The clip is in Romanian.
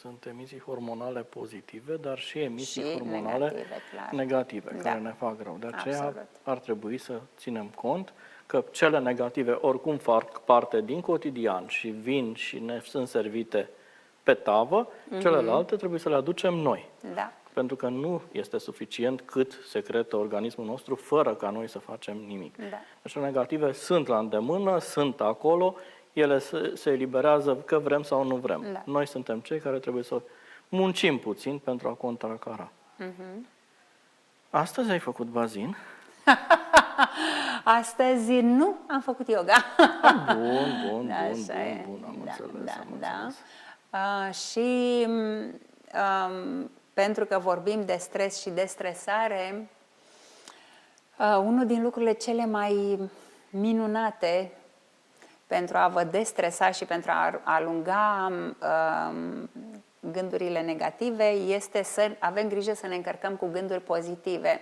sunt emisii hormonale pozitive, dar și emisii hormonale negative, clar. negative Da. care ne fac rău. De aceea Absolut. ar trebui să ținem cont că cele negative oricum fac parte din cotidian și vin și ne sunt servite pe tavă, celelalte trebuie să le aducem noi. Da. Pentru că nu este suficient cât secretă organismul nostru fără ca noi să facem nimic. Da. Deci negative sunt la îndemână, sunt acolo, ele se eliberează că vrem sau nu vrem. Da. Noi suntem cei care trebuie să muncim puțin pentru a contracara. Astăzi ai făcut bazin? Astăzi nu am făcut yoga. Bun, Așa bun, e. bun, am Da, înțeles, da, am da. înțeles. Și pentru că vorbim de stres și de stresare, unul din lucrurile cele mai minunate pentru a vă destresa și pentru a alunga gândurile negative este să avem grijă să ne încărcăm cu gânduri pozitive.